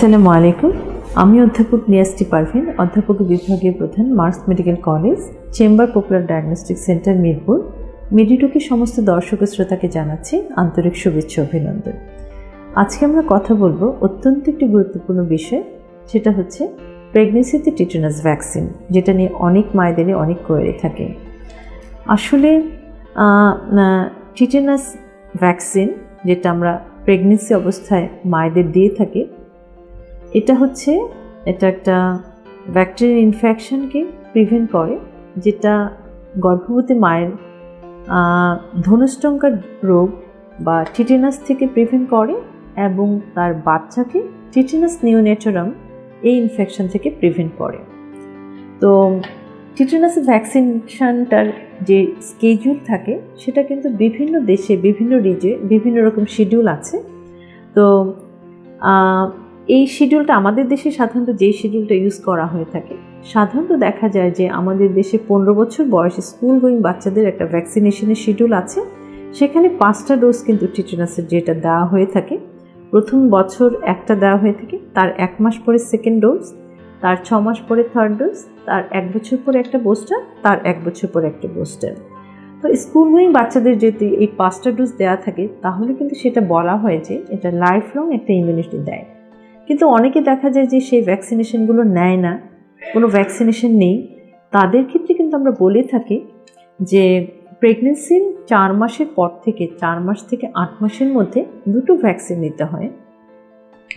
আসসালামু আলাইকুম। আমি অধ্যাপক নিয়াজটি পারভিন, অধ্যাপক বিভাগীয় প্রধান, Mars medical college, chamber popular diagnostic centre, Mirpur. মেডিটকের সমস্ত দর্শক ও শ্রোতাকে জানাচ্ছি আন্তরিক শুভেচ্ছা অভিনন্দন। আজকে আমরা কথা বলবো অত্যন্ত একটি গুরুত্বপূর্ণ বিষয়, সেটা হচ্ছে প্রেগনেন্সিতে টিটেনাস ভ্যাকসিন, যেটা নিয়ে অনেক মায়েদেরই অনেক কোয়েরি থাকে। আসলে টিটেনাস ভ্যাকসিন যেটা আমরা প্রেগনেন্সি অবস্থায় মায়েদের দিয়ে থাকি, এটা একটা ব্যাকটেরিয়াল ইনফেকশনকে প্রিভেন্ট করে, যেটা গর্ভবতী মায়ের ধনুষ্টঙ্কার রোগ বা টিটেনাস থেকে প্রিভেন্ট করে এবং তার বাচ্চাকে টিটেনাস নিওনেটারাম এই ইনফেকশন থেকে প্রিভেন্ট করে। তো টিটেনাস ভ্যাকসিনেশনটার যে স্কেডিউল থাকে সেটা কিন্তু বিভিন্ন দেশে, বিভিন্ন রিজে বিভিন্ন রকম শিডিউল আছে। তো এই শিডিউলটা আমাদের দেশে সাধারণত যেই শিডিউলটা ইউজ করা হয়ে থাকে, সাধারণত দেখা যায় যে আমাদের দেশে 15 বছর বয়সে স্কুল গোয়িং বাচ্চাদের একটা ভ্যাকসিনেশনের শিডিউল আছে। সেখানে 5টা ডোজ কিন্তু টিটেনাসের যেটা দেওয়া হয়ে থাকে, প্রথম বছর একটা দেওয়া হয়ে থাকে, তার 1 মাস পরে সেকেন্ড ডোজ, তার 6 মাস পরে থার্ড ডোজ, তার 1 বছর পরে একটা বুস্টার, তার 1 বছর পরে একটা বুস্টার। তো স্কুল গোয়িং বাচ্চাদের যদি এই 5টা ডোজ দেওয়া থাকে, তাহলে কিন্তু সেটা বলা হয় যে এটা লাইফ লং একটা ইমিউনিটি দেয়। কিন্তু অনেকে দেখা যায় যে সেই ভ্যাকসিনেশনগুলো নেয় না, কোনো ভ্যাকসিনেশন নেই। তাদের ক্ষেত্রে কিন্তু আমরা বলে থাকি যে প্রেগনেন্সির 4 মাসের পর থেকে 4 মাস থেকে 8 মাসের মধ্যে 2টো ভ্যাকসিন নিতে হয়।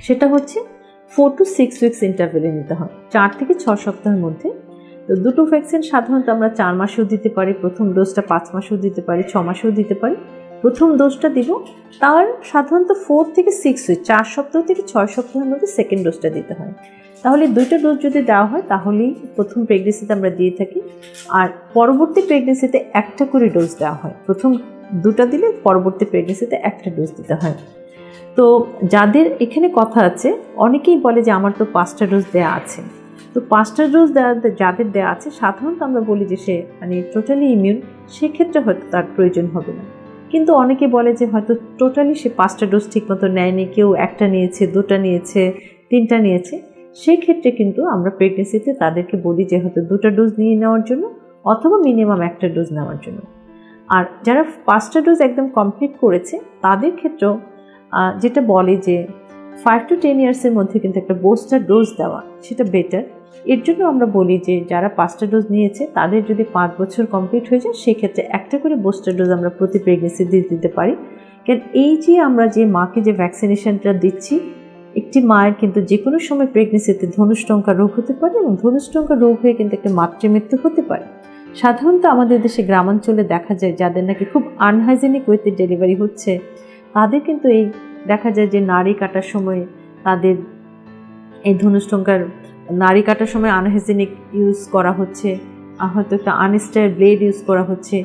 সেটা হচ্ছে 4 to 6 উইকস ইন্টারভ্যালে নিতে হয়, 4 থেকে 6 সপ্তাহের মধ্যে। তো 2টো ভ্যাকসিন সাধারণত আমরা 4 মাসেও দিতে পারি, প্রথম ডোজটা 5 মাসেও দিতে পারি, 6 মাসেও দিতে পারি। প্রথম ডোজটা দিব, তার সাধারণত 4 থেকে 6 উইক, 4 সপ্তাহ থেকে 6 সপ্তাহের মধ্যে সেকেন্ড ডোজটা দিতে হয়। তাহলে 2টা ডোজ যদি দেওয়া হয় তাহলেই প্রথম প্রেগনেন্সিতে আমরা দিয়ে থাকি। আর পরবর্তী প্রেগনেন্সিতে একটা করে ডোজ দেওয়া হয়, প্রথম 2টা দিলে পরবর্তী প্রেগনেন্সিতে একটা ডোজ দিতে হয়। তো যাদের এখানে কথা আছে, অনেকেই বলে যে আমার তো 5টা ডোজ দেওয়া আছে। তো 5টা ডোজ যাদের দেওয়া আছে, সাধারণত আমরা বলি যে সে টোটালি ইমিউন, সেক্ষেত্রে হয়তো তার প্রয়োজন হবে না। কিন্তু অনেকে বলে যে হয়তো টোটালি সে 5টা ডোজ ঠিকমতো নেয়নি, কেউ একটা নিয়েছে, 2টা নিয়েছে, 3টা নিয়েছে। সেই ক্ষেত্রে কিন্তু আমরা প্রেগনেন্সিতে তাদেরকে বলি যে হয়তো 2টা ডোজ নিয়ে নেওয়ার জন্য অথবা মিনিমাম একটা ডোজ নেওয়ার জন্য। আর যারা 5টা ডোজ একদম কমপ্লিট করেছে, তাদের ক্ষেত্রেও যেটা বলে যে 5 to 10 ইয়ার্সের মধ্যে কিন্তু একটা বুস্টার ডোজ দেওয়া সেটা বেটার। এর জন্য আমরা বলি যে যারা 5টা ডোজ নিয়েছে তাদের যদি 5 বছর কমপ্লিট হয়ে যায়, সেক্ষেত্রে একটা করে বুস্টার ডোজ আমরা প্রতি প্রেগনেন্সি দিতে পারি। কারণ এই যে আমরা যে মাকে যে ভ্যাকসিনেশনটা দিচ্ছি, একটি মায়ের কিন্তু যে কোনো সময় প্রেগনেন্সিতে ধনুষ্টঙ্কা রোগ হতে পারে এবং ধনুষ্টঙ্কা রোগ হয়ে কিন্তু একটা মাতৃমৃত্যু হতে পারে। সাধারণত আমাদের দেশে গ্রামাঞ্চলে দেখা যায় যাদের নাকি খুব আনহাইজেনিক ওয়েতে ডেলিভারি হচ্ছে, তাদের কিন্তু এই দেখা যায় যে নাড়ি কাটার সময় তাদের এই ধনুষ্টঙ্কার নাড়ি কাটার সময় আনহাইজেনিক ইউজ করা হচ্ছে, হয়তো একটা আনস্টাইল ব্লেড ইউজ করা হচ্ছে।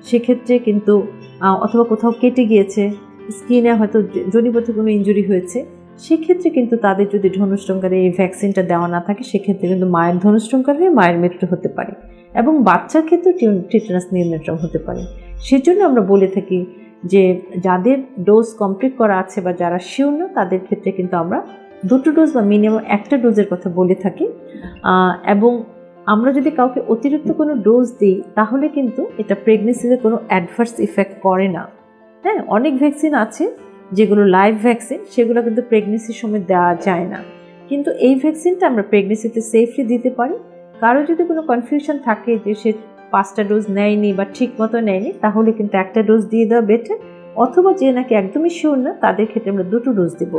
সেক্ষেত্রে কিন্তু অথবা কোথাও কেটে গিয়েছে, স্কিনে হয়তো জনিপথে কোনো ইনজুরি হয়েছে, সেক্ষেত্রে কিন্তু তাদের যদি ধনুষ্টঙ্কারে এই ভ্যাকসিনটা দেওয়া না থাকে, সেক্ষেত্রে কিন্তু মায়ের ধনুষ্টঙ্কার হয়ে মায়ের মৃত্যু হতে পারে এবং বাচ্চার ক্ষেত্রে টিটেনাস নিওনেটারাম হতে পারে। সেজন্য আমরা বলে থাকি যে যাদের ডোজ কমপ্লিট করা আছে বা যারা শিওর না, তাদের ক্ষেত্রে কিন্তু আমরা 2টো ডোজ বা মিনিমাম একটা ডোজের কথা বলে থাকি। এবং আমরা যদি কাউকে অতিরিক্ত কোনো ডোজ দিই, তাহলে কিন্তু এটা প্রেগনেন্সিতে কোনো অ্যাডভার্স ইফেক্ট করে না। হ্যাঁ, অনেক ভ্যাকসিন আছে যেগুলো লাইভ ভ্যাকসিন, সেগুলো কিন্তু প্রেগনেন্সির সময় দেওয়া যায় না, কিন্তু এই ভ্যাকসিনটা আমরা প্রেগনেন্সিতে সেফলি দিতে পারি। কারো যদি কোনো কনফিউশন থাকে যে সে 5টা ডোজ নেয়নি বা ঠিক মতো নেয়নি, তাহলে কিন্তু একটা ডোজ দিয়ে দেওয়া বেটার। অথবা যে নাকি একদমই শিওর না, তাদের ক্ষেত্রে আমরা 2টো ডোজ দেবো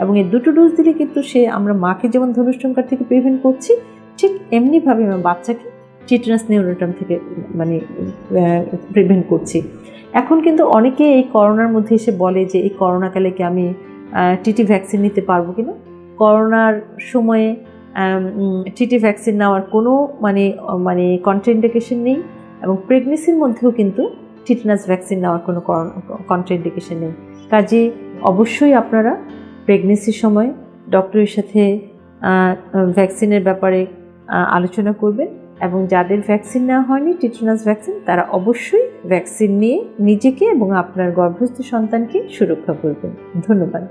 এবং এই 2টো ডোজ দিলে কিন্তু আমরা মাকে যেমন ধনুষ্টঙ্কার থেকে প্রিভেন্ট করছি, ঠিক এমনিভাবে আমরা বাচ্চাকে টিটেনাস নিওনেটারাম থেকে প্রিভেন্ট করছি। এখন কিন্তু অনেকে এই করোনার মধ্যে এসে বলে যে এই করোনাকালে কি আমি টিটি ভ্যাকসিন নিতে পারবো কিনা। করোনার সময়ে টিটি ভ্যাকসিন নেওয়ার কোনো কন্ট্রাইন্ডিকেশন নেই এবং প্রেগনেন্সির মধ্যেও কিন্তু টিটেনাস ভ্যাকসিন নেওয়ার কোনো কন্ট্রাইন্ডিকেশন নেই। কাজে অবশ্যই আপনারা প্রেগনেন্সির সময় ডক্টরের সাথে ভ্যাকসিনের ব্যাপারে আলোচনা করবেন এবং যাদের ভ্যাকসিন নেওয়া হয়নি টিটেনাস ভ্যাকসিন, তারা অবশ্যই ভ্যাকসিন নিয়ে নিজেকে এবং আপনার গর্ভস্থ সন্তানকে সুরক্ষা করবেন। ধন্যবাদ।